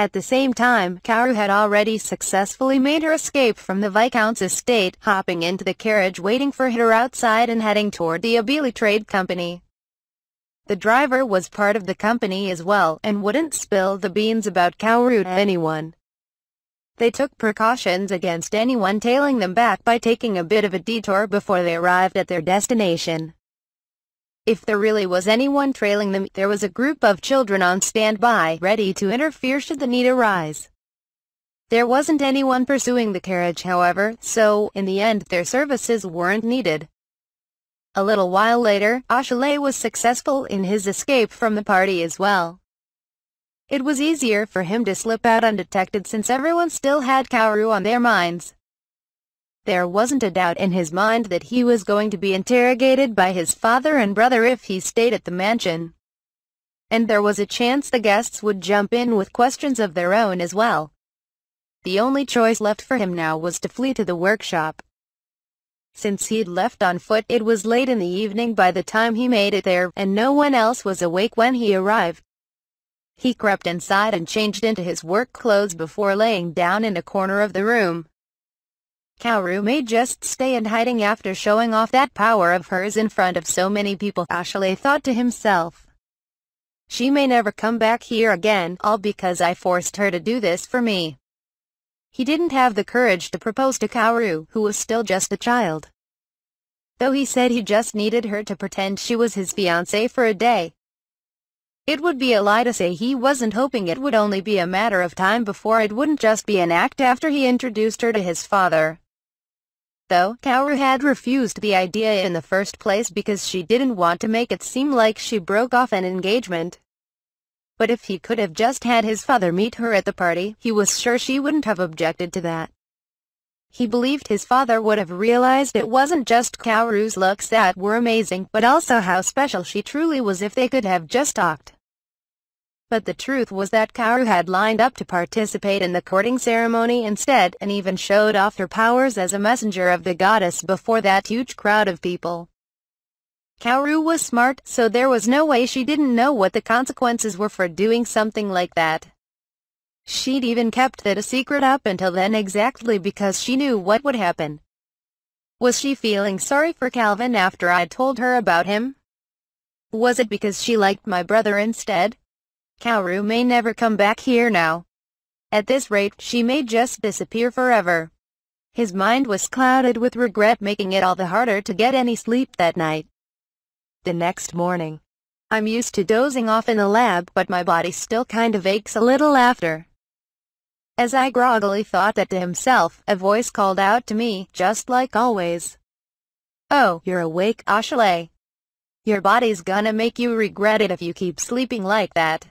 At the same time, Kaoru had already successfully made her escape from the Viscount's estate, hopping into the carriage waiting for her outside and heading toward the Abili Trade Company. The driver was part of the company as well, and wouldn't spill the beans about Kaoru to anyone. They took precautions against anyone tailing them back by taking a bit of a detour before they arrived at their destination. If there really was anyone trailing them, there was a group of children on standby, ready to interfere should the need arise. There wasn't anyone pursuing the carriage, however, so, in the end, their services weren't needed. A little while later, Ashley was successful in his escape from the party as well. It was easier for him to slip out undetected since everyone still had Kaoru on their minds. There wasn't a doubt in his mind that he was going to be interrogated by his father and brother if he stayed at the mansion. And there was a chance the guests would jump in with questions of their own as well. The only choice left for him now was to flee to the workshop. Since he'd left on foot, it was late in the evening by the time he made it there, and no one else was awake when he arrived. He crept inside and changed into his work clothes before laying down in a corner of the room. Kaoru may just stay in hiding after showing off that power of hers in front of so many people, Ashley thought to himself. She may never come back here again, all because I forced her to do this for me. He didn't have the courage to propose to Kaoru, who was still just a child. Though he said he just needed her to pretend she was his fiancée for a day. It would be a lie to say he wasn't hoping it would only be a matter of time before it wouldn't just be an act after he introduced her to his father. Though, Kaoru had refused the idea in the first place because she didn't want to make it seem like she broke off an engagement. But if he could have just had his father meet her at the party, he was sure she wouldn't have objected to that. He believed his father would have realized it wasn't just Kaoru's looks that were amazing, but also how special she truly was if they could have just talked. But the truth was that Kaoru had lined up to participate in the courting ceremony instead, and even showed off her powers as a messenger of the goddess before that huge crowd of people. Kaoru was smart, so there was no way she didn't know what the consequences were for doing something like that. She'd even kept that a secret up until then exactly because she knew what would happen. Was she feeling sorry for Calvin after I'd told her about him? Was it because she liked my brother instead? Kaoru may never come back here now. At this rate, she may just disappear forever. His mind was clouded with regret, making it all the harder to get any sleep that night. The next morning. I'm used to dozing off in the lab, but my body still kind of aches a little after. As I groggily thought that to himself, a voice called out to me, just like always. "Oh, you're awake, Ashley. Your body's gonna make you regret it if you keep sleeping like that."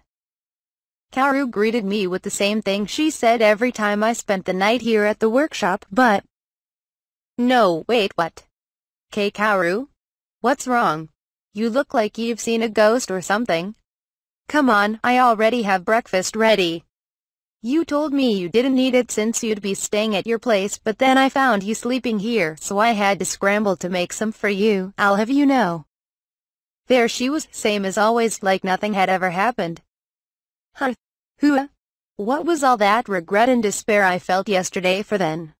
Kaoru greeted me with the same thing she said every time I spent the night here at the workshop, but... No, wait, what? Kaoru? What's wrong? You look like you've seen a ghost or something. Come on, I already have breakfast ready. You told me you didn't need it since you'd be staying at your place, but then I found you sleeping here, so I had to scramble to make some for you. I'll have you know. There she was, same as always, like nothing had ever happened. Huh? Who? What was all that regret and despair I felt yesterday for then?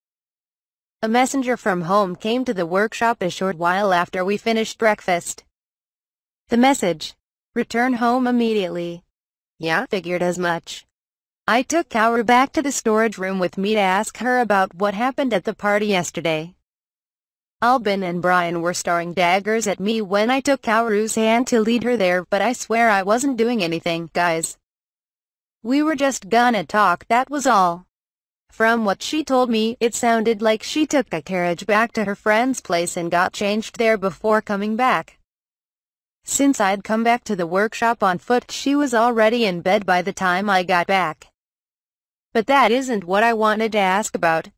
A messenger from home came to the workshop a short while after we finished breakfast. The message: return home immediately. Yeah, figured as much. I took Kaoru back to the storage room with me to ask her about what happened at the party yesterday. Albin and Brian were staring daggers at me when I took Kaoru's hand to lead her there, but I swear I wasn't doing anything, guys. We were just gonna talk, that was all. From what she told me, it sounded like she took a carriage back to her friend's place and got changed there before coming back. Since I'd come back to the workshop on foot, she was already in bed by the time I got back. But that isn't what I wanted to ask about.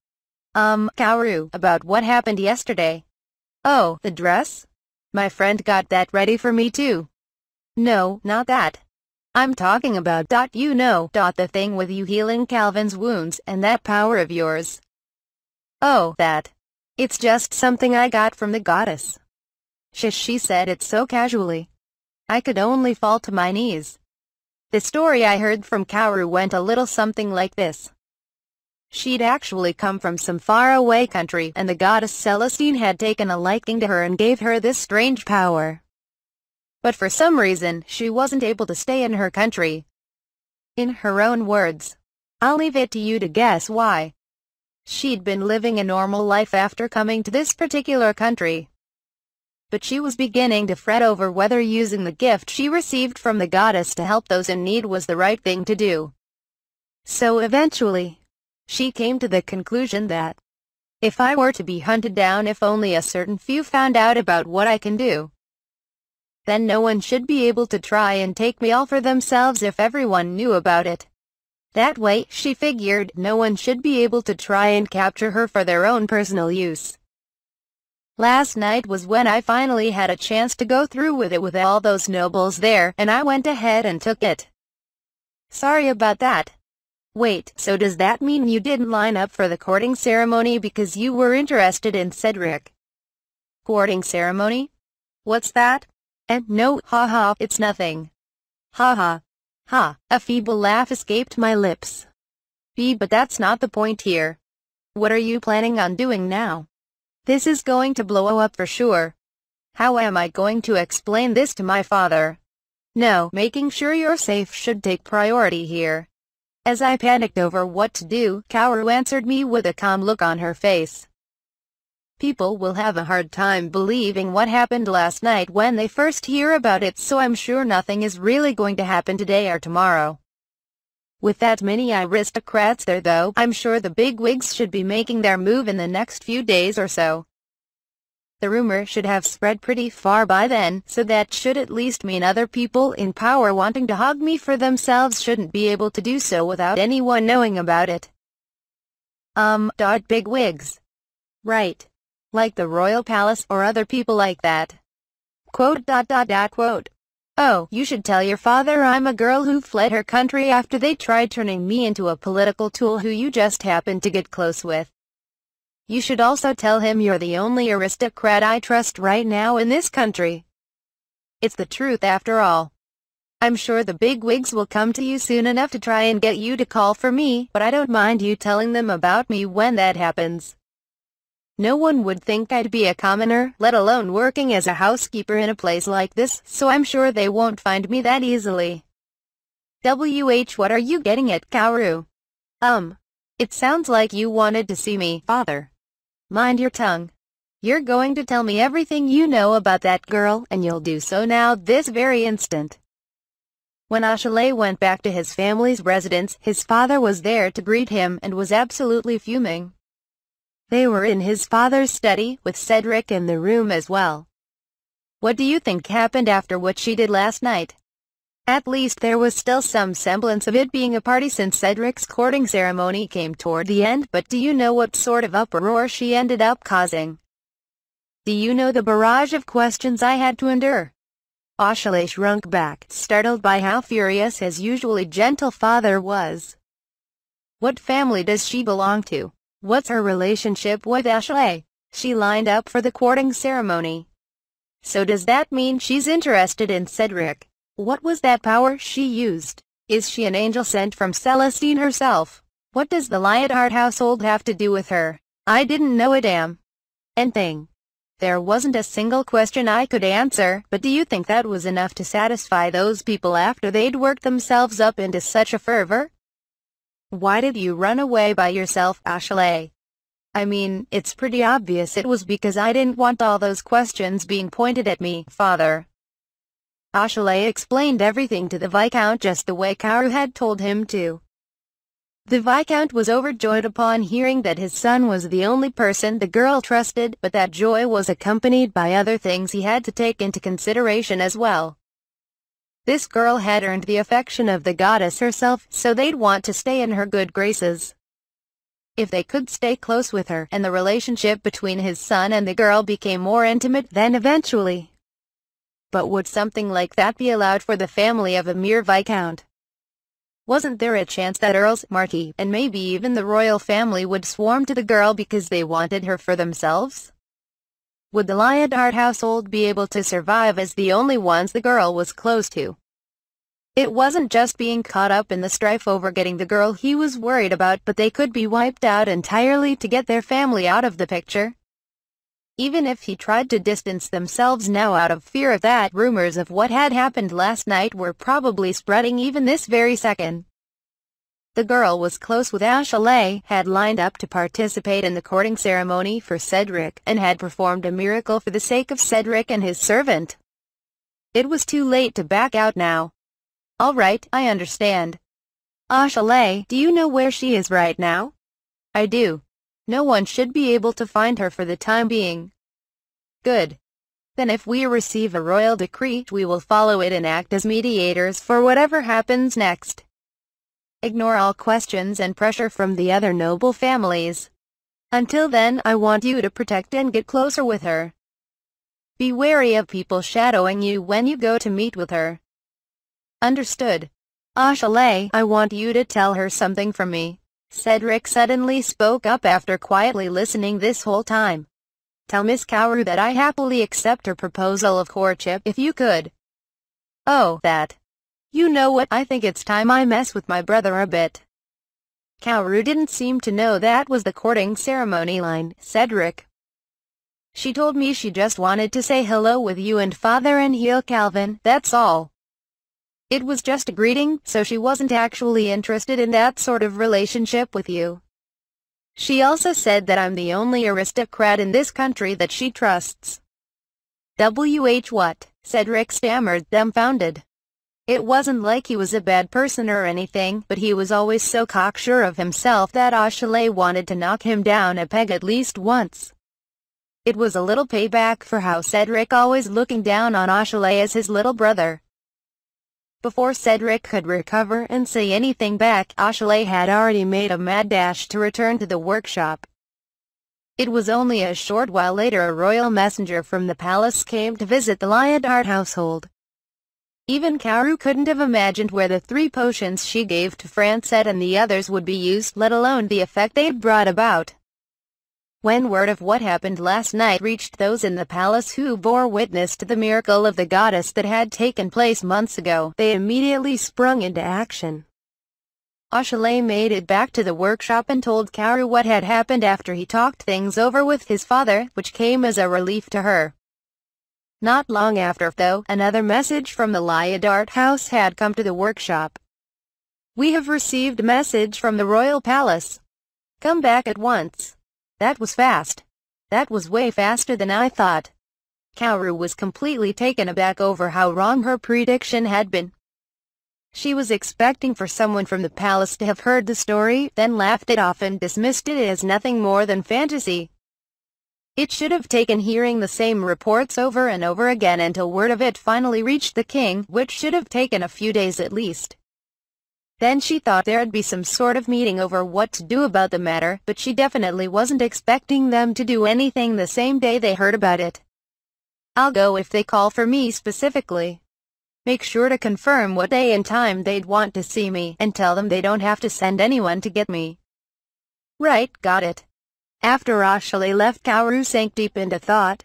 Kaoru, about what happened yesterday. Oh, the dress? My friend got that ready for me too. No, not that. I'm talking about the thing with you healing Calvin's wounds and that power of yours. Oh, that. It's just something I got from the goddess. She said it so casually. I could only fall to my knees. The story I heard from Kaoru went a little something like this. She'd actually come from some faraway country, and the goddess Celestine had taken a liking to her and gave her this strange power. But for some reason, she wasn't able to stay in her country. In her own words, I'll leave it to you to guess why. She'd been living a normal life after coming to this particular country, but she was beginning to fret over whether using the gift she received from the goddess to help those in need was the right thing to do. So eventually, she came to the conclusion that, if I were to be hunted down if only a certain few found out about what I can do, then no one should be able to try and take me all for themselves if everyone knew about it. That way, she figured, no one should be able to try and capture her for their own personal use. Last night was when I finally had a chance to go through with it with all those nobles there, and I went ahead and took it. Sorry about that. Wait, so does that mean you didn't line up for the courting ceremony because you were interested in Cedric? Courting ceremony? What's that? And no, haha, it's nothing. Haha. Ha, a feeble laugh escaped my lips. But that's not the point here. What are you planning on doing now? This is going to blow up for sure. How am I going to explain this to my father? No, making sure you're safe should take priority here. As I panicked over what to do, Kaoru answered me with a calm look on her face. People will have a hard time believing what happened last night when they first hear about it, so I'm sure nothing is really going to happen today or tomorrow. With that many aristocrats there though, I'm sure the bigwigs should be making their move in the next few days or so. The rumor should have spread pretty far by then, so that should at least mean other people in power wanting to hog me for themselves shouldn't be able to do so without anyone knowing about it. Bigwigs. Right. Like the royal palace or other people like that. Quote. Oh, you should tell your father I'm a girl who fled her country after they tried turning me into a political tool who you just happened to get close with. You should also tell him you're the only aristocrat I trust right now in this country. It's the truth after all. I'm sure the bigwigs will come to you soon enough to try and get you to call for me, but I don't mind you telling them about me when that happens. No one would think I'd be a commoner, let alone working as a housekeeper in a place like this, so I'm sure they won't find me that easily. What are you getting at, Kaoru? It sounds like you wanted to see me, father. Mind your tongue. You're going to tell me everything you know about that girl, and you'll do so now this very instant. When Ashley went back to his family's residence, his father was there to greet him and was absolutely fuming. They were in his father's study, with Cedric in the room as well. What do you think happened after what she did last night? At least there was still some semblance of it being a party since Cedric's courting ceremony came toward the end, but do you know what sort of uproar she ended up causing? Do you know the barrage of questions I had to endure? Ashley shrunk back, startled by how furious his usually gentle father was. What family does she belong to? What's her relationship with Ashley? She lined up for the courting ceremony. So does that mean she's interested in Cedric? What was that power she used? Is she an angel sent from Celestine herself? What does the Lionheart household have to do with her? I didn't know a damn thing. There wasn't a single question I could answer, but do you think that was enough to satisfy those people after they'd worked themselves up into such a fervor? Why did you run away by yourself, Ashley? I mean, it's pretty obvious it was because I didn't want all those questions being pointed at me, father. Ashley explained everything to the Viscount just the way Kaoru had told him to. The Viscount was overjoyed upon hearing that his son was the only person the girl trusted, but that joy was accompanied by other things he had to take into consideration as well. This girl had earned the affection of the goddess herself, so they'd want to stay in her good graces. If they could stay close with her, and the relationship between his son and the girl became more intimate, then eventually. But would something like that be allowed for the family of a mere viscount? Wasn't there a chance that earls, marquis, and maybe even the royal family would swarm to the girl because they wanted her for themselves? Would the Lionheart household be able to survive as the only ones the girl was close to? It wasn't just being caught up in the strife over getting the girl he was worried about, but they could be wiped out entirely to get their family out of the picture. Even if he tried to distance themselves now out of fear of that, rumors of what had happened last night were probably spreading even this very second. The girl was close with Ashley, had lined up to participate in the courting ceremony for Cedric, and had performed a miracle for the sake of Cedric and his servant. It was too late to back out now. "All right, I understand. Ashley, do you know where she is right now?" "I do. No one should be able to find her for the time being." "Good. Then if we receive a royal decree, we will follow it and act as mediators for whatever happens next. Ignore all questions and pressure from the other noble families. Until then, I want you to protect and get closer with her. Be wary of people shadowing you when you go to meet with her." "Understood. Ashley, I want you to tell her something from me." Cedric suddenly spoke up after quietly listening this whole time. "Tell Miss Kaoru that I happily accept her proposal of courtship if you could." "Oh, that. You know what, I think it's time I mess with my brother a bit." Kaoru didn't seem to know that was the courting ceremony line, Cedric. "She told me she just wanted to say hello with you and Father and heal Calvin, that's all. It was just a greeting, so she wasn't actually interested in that sort of relationship with you. She also said that I'm the only aristocrat in this country that she trusts." What?" Cedric stammered, dumbfounded. It wasn't like he was a bad person or anything, but he was always so cocksure of himself that Ashley wanted to knock him down a peg at least once. It was a little payback for how Cedric always looking down on Ashley as his little brother. Before Cedric could recover and say anything back, Ashley had already made a mad dash to return to the workshop. It was only a short while later a royal messenger from the palace came to visit the Lyodart household. Even Kaoru couldn't have imagined where the 3 potions she gave to Francette and the others would be used, let alone the effect they'd brought about. When word of what happened last night reached those in the palace who bore witness to the miracle of the goddess that had taken place months ago, they immediately sprung into action. Ashley made it back to the workshop and told Kaoru what had happened after he talked things over with his father, which came as a relief to her. Not long after, though, another message from the Lyodart house had come to the workshop. "We have received a message from the royal palace. Come back at once." That was fast. That was way faster than I thought. Kaoru was completely taken aback over how wrong her prediction had been. She was expecting for someone from the palace to have heard the story, then laughed it off and dismissed it as nothing more than fantasy. It should have taken hearing the same reports over and over again until word of it finally reached the king, which should have taken a few days at least. Then she thought there'd be some sort of meeting over what to do about the matter, but she definitely wasn't expecting them to do anything the same day they heard about it. "I'll go if they call for me specifically. Make sure to confirm what day and time they'd want to see me, and tell them they don't have to send anyone to get me." "Right, got it." After Ashley left, Kaoru sank deep into thought.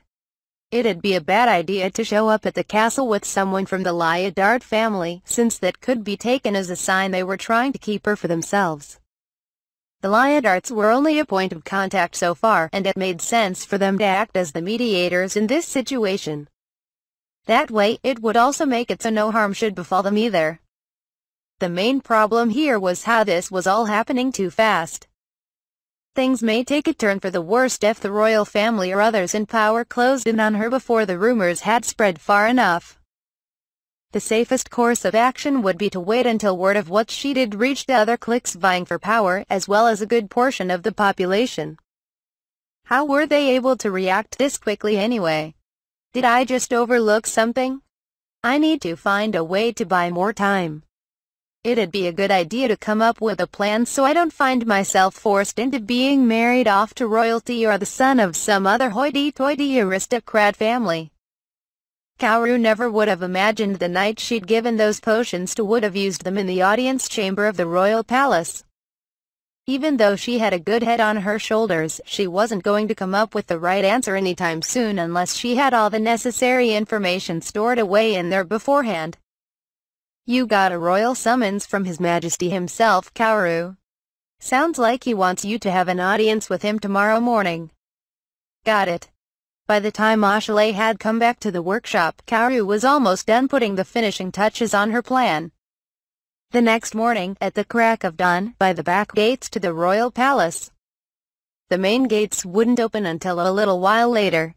It'd be a bad idea to show up at the castle with someone from the Lyodart family, since that could be taken as a sign they were trying to keep her for themselves. The Lyodarts were only a point of contact so far, and it made sense for them to act as the mediators in this situation. That way, it would also make it so no harm should befall them either. The main problem here was how this was all happening too fast. Things may take a turn for the worst if the royal family or others in power closed in on her before the rumors had spread far enough. The safest course of action would be to wait until word of what she did reached the other cliques vying for power, as well as a good portion of the population. How were they able to react this quickly anyway? Did I just overlook something? I need to find a way to buy more time. It'd be a good idea to come up with a plan so I don't find myself forced into being married off to royalty or the son of some other hoity-toity aristocrat family. Kaoru never would have imagined the night she'd given those potions to would have used them in the audience chamber of the royal palace. Even though she had a good head on her shoulders, she wasn't going to come up with the right answer anytime soon unless she had all the necessary information stored away in there beforehand. You got a royal summons from His Majesty himself, Kaoru. Sounds like he wants you to have an audience with him tomorrow morning. Got it. By the time Ashley had come back to the workshop, Kaoru was almost done putting the finishing touches on her plan. The next morning, at the crack of dawn, by the back gates to the royal palace. The main gates wouldn't open until a little while later.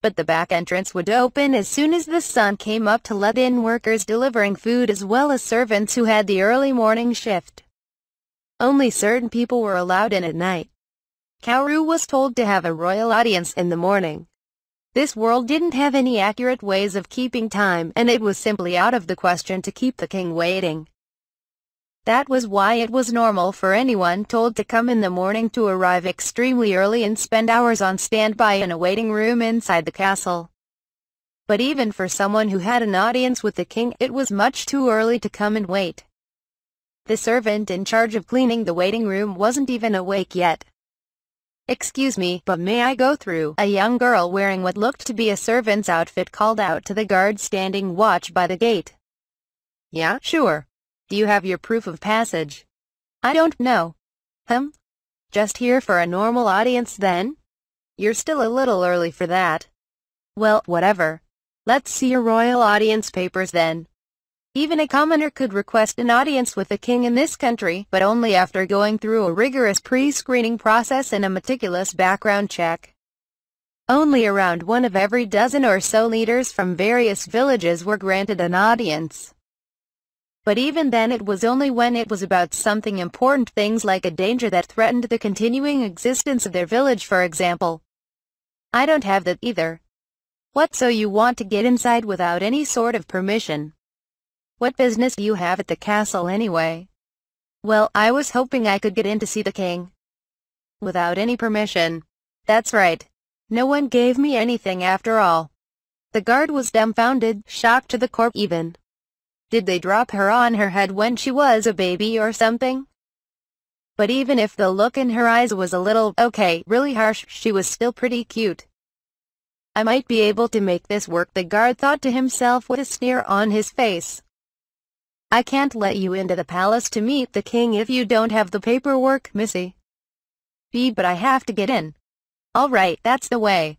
But the back entrance would open as soon as the sun came up to let in workers delivering food as well as servants who had the early morning shift. Only certain people were allowed in at night. Kaoru was told to have a royal audience in the morning. This world didn't have any accurate ways of keeping time, and it was simply out of the question to keep the king waiting. That was why it was normal for anyone told to come in the morning to arrive extremely early and spend hours on standby in a waiting room inside the castle. But even for someone who had an audience with the king, it was much too early to come and wait. The servant in charge of cleaning the waiting room wasn't even awake yet. "Excuse me, but may I go through?" a young girl wearing what looked to be a servant's outfit called out to the guard standing watch by the gate. "Yeah, sure. Do you have your proof of passage?" "I don't know." Just here for a normal audience then? You're still a little early for that." "Well, whatever. Let's see your royal audience papers then." Even a commoner could request an audience with the king in this country, but only after going through a rigorous pre-screening process and a meticulous background check. Only around one of every dozen or so leaders from various villages were granted an audience. But even then it was only when it was about something important, things like a danger that threatened the continuing existence of their village, for example. "I don't have that either." "What, so you want to get inside without any sort of permission? What business do you have at the castle anyway?" "Well, I was hoping I could get in to see the king." "Without any permission?" "That's right. No one gave me anything after all." The guard was dumbfounded, shocked to the core even. Did they drop her on her head when she was a baby or something? But even if the look in her eyes was a little, really harsh, she was still pretty cute. "I might be able to make this work," the guard thought to himself with a sneer on his face. "I can't let you into the palace to meet the king if you don't have the paperwork, missy." But I have to get in." "All right, that's the way.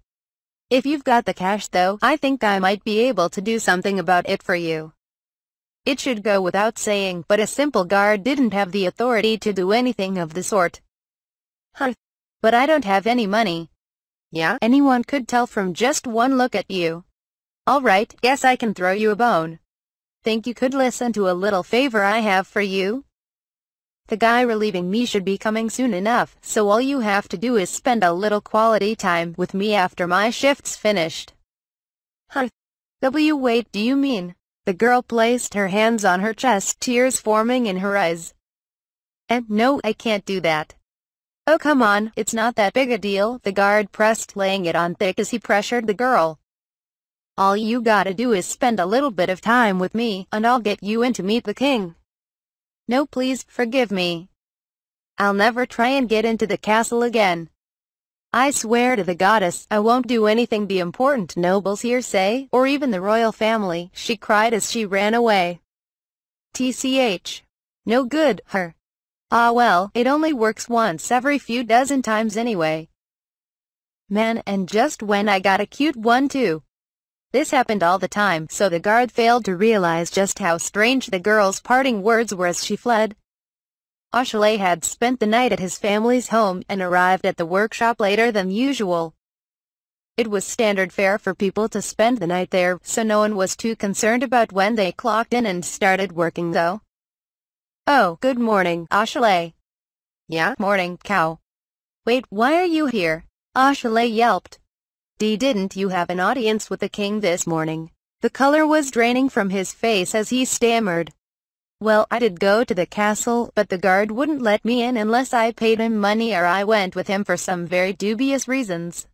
If you've got the cash though, I think I might be able to do something about it for you." It should go without saying, but a simple guard didn't have the authority to do anything of the sort. "But I don't have any money." "Yeah, anyone could tell from just one look at you." "All right, guess I can throw you a bone. Think you could listen to a little favor I have for you? The guy relieving me should be coming soon enough, so all you have to do is spend a little quality time with me after my shift's finished." Wait, do you mean? The girl placed her hands on her chest, tears forming in her eyes. No, I can't do that." "Oh come on, it's not that big a deal," the guard pressed, laying it on thick as he pressured the girl. "All you gotta do is spend a little bit of time with me, and I'll get you in to meet the king." "No, please, forgive me. I'll never try and get into the castle again. I swear to the goddess, I won't do anything the important nobles here say, or even the royal family," she cried as she ran away. TCH. No good, her. Ah well, it only works once every few dozen times anyway. Man, and just when I got a cute one too. This happened all the time, so the guard failed to realize just how strange the girl's parting words were as she fled. Ashley had spent the night at his family's home and arrived at the workshop later than usual. It was standard fare for people to spend the night there, so no one was too concerned about when they clocked in and started working though. "Oh, good morning, Ashley." "Yeah, morning, cow." "Wait, why are you here?" Ashley yelped. Didn't you have an audience with the king this morning?" The color was draining from his face as he stammered. "Well, I did go to the castle, but the guard wouldn't let me in unless I paid him money, or I went with him for some very dubious reasons.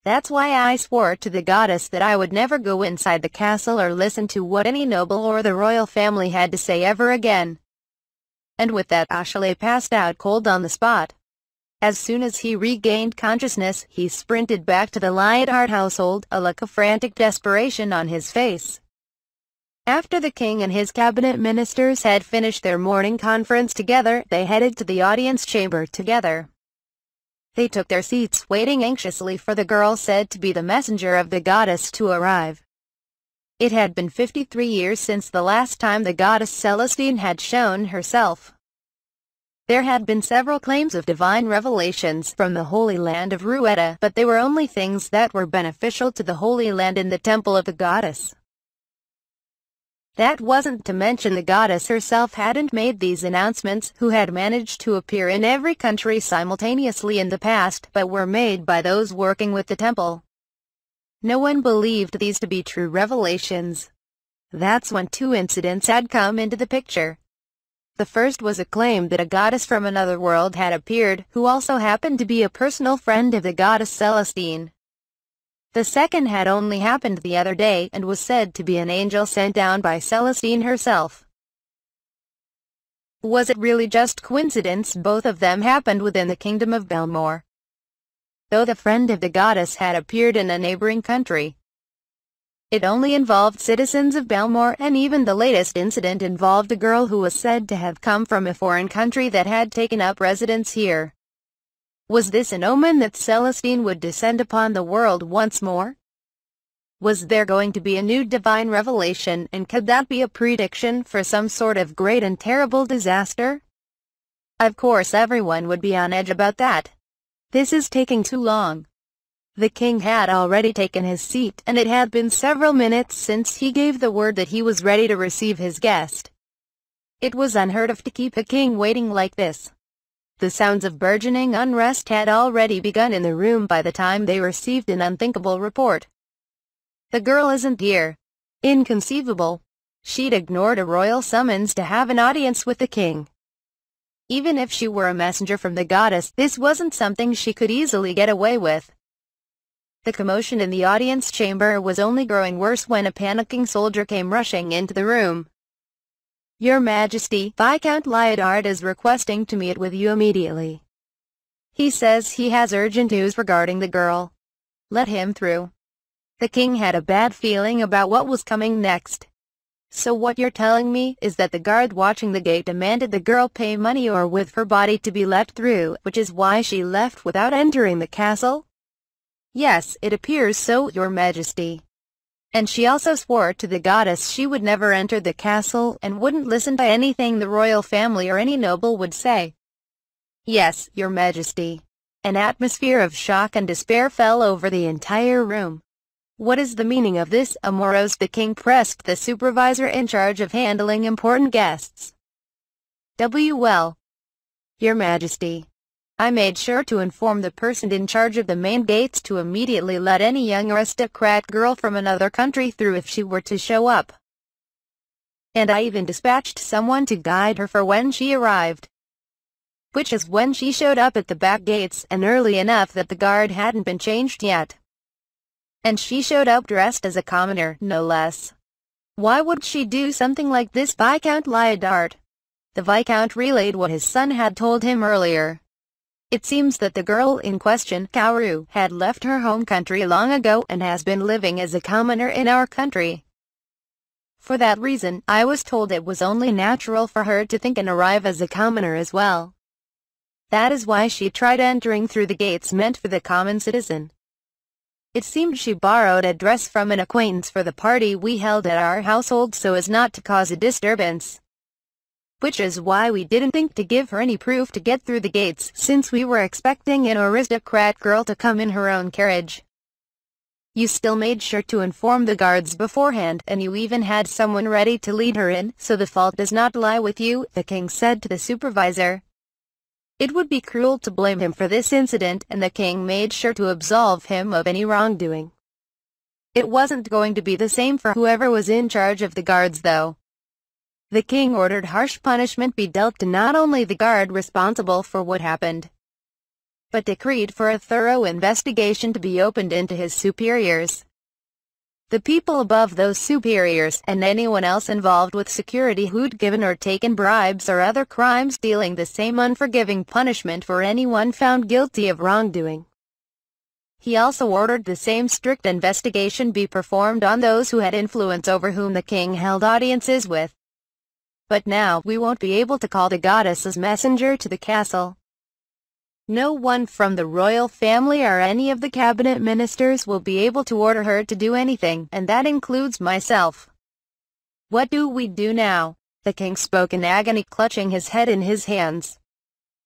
That's why I swore to the goddess that I would never go inside the castle or listen to what any noble or the royal family had to say ever again." And with that, Ashley passed out cold on the spot. As soon as he regained consciousness, he sprinted back to the Lionheart household, a look of frantic desperation on his face. After the king and his cabinet ministers had finished their morning conference together, they headed to the audience chamber together. They took their seats, waiting anxiously for the girl said to be the messenger of the goddess to arrive. It had been 53 years since the last time the goddess Celestine had shown herself. There had been several claims of divine revelations from the Holy Land of Rueda, but they were only things that were beneficial to the Holy Land and the temple of the goddess. That wasn't to mention the goddess herself hadn't made these announcements, who had managed to appear in every country simultaneously in the past, but were made by those working with the temple. No one believed these to be true revelations. That's when two incidents had come into the picture. The first was a claim that a goddess from another world had appeared, who also happened to be a personal friend of the goddess Celestine. The second had only happened the other day and was said to be an angel sent down by Celestine herself. Was it really just coincidence both of them happened within the kingdom of Belmore? Though the friend of the goddess had appeared in a neighboring country, it only involved citizens of Belmore, and even the latest incident involved a girl who was said to have come from a foreign country that had taken up residence here. Was this an omen that Celestine would descend upon the world once more? Was there going to be a new divine revelation, and could that be a prediction for some sort of great and terrible disaster? Of course everyone would be on edge about that. This is taking too long. The king had already taken his seat, and it had been several minutes since he gave the word that he was ready to receive his guest. It was unheard of to keep a king waiting like this. The sounds of burgeoning unrest had already begun in the room by the time they received an unthinkable report. The girl isn't here. Inconceivable. She'd ignored a royal summons to have an audience with the king. Even if she were a messenger from the goddess, this wasn't something she could easily get away with. The commotion in the audience chamber was only growing worse when a panicking soldier came rushing into the room. "Your Majesty, Viscount Lyodard is requesting to meet with you immediately. He says he has urgent news regarding the girl. Let him through." The king had a bad feeling about what was coming next. "So what you're telling me is that the guard watching the gate demanded the girl pay money or with her body to be let through, which is why she left without entering the castle?" "Yes, it appears so, Your Majesty. And she also swore to the goddess she would never enter the castle and wouldn't listen to anything the royal family or any noble would say." "Yes, Your Majesty." An atmosphere of shock and despair fell over the entire room. "What is the meaning of this, Amoros?" The king pressed the supervisor in charge of handling important guests. "Well, Your Majesty, I made sure to inform the person in charge of the main gates to immediately let any young aristocrat girl from another country through if she were to show up. And I even dispatched someone to guide her for when she arrived. Which is when she showed up at the back gates, and early enough that the guard hadn't been changed yet. And she showed up dressed as a commoner, no less. Why would she do something like this, Viscount Lyodard?" The Viscount relayed what his son had told him earlier. "It seems that the girl in question, Kaoru, had left her home country long ago and has been living as a commoner in our country. For that reason, I was told it was only natural for her to think and arrive as a commoner as well. That is why she tried entering through the gates meant for the common citizen. It seemed she borrowed a dress from an acquaintance for the party we held at our household so as not to cause a disturbance. Which is why we didn't think to give her any proof to get through the gates, since we were expecting an aristocrat girl to come in her own carriage. You still made sure to inform the guards beforehand, and you even had someone ready to lead her in, so the fault does not lie with you," the king said to the supervisor. It would be cruel to blame him for this incident, and the king made sure to absolve him of any wrongdoing. It wasn't going to be the same for whoever was in charge of the guards, though. The king ordered harsh punishment be dealt to not only the guard responsible for what happened, but decreed for a thorough investigation to be opened into his superiors. The people above those superiors, and anyone else involved with security who'd given or taken bribes or other crimes, dealing the same unforgiving punishment for anyone found guilty of wrongdoing. He also ordered the same strict investigation be performed on those who had influence over whom the king held audiences with. But now, we won't be able to call the goddess's messenger to the castle. No one from the royal family or any of the cabinet ministers will be able to order her to do anything, and that includes myself. What do we do now? The king spoke in agony, clutching his head in his hands.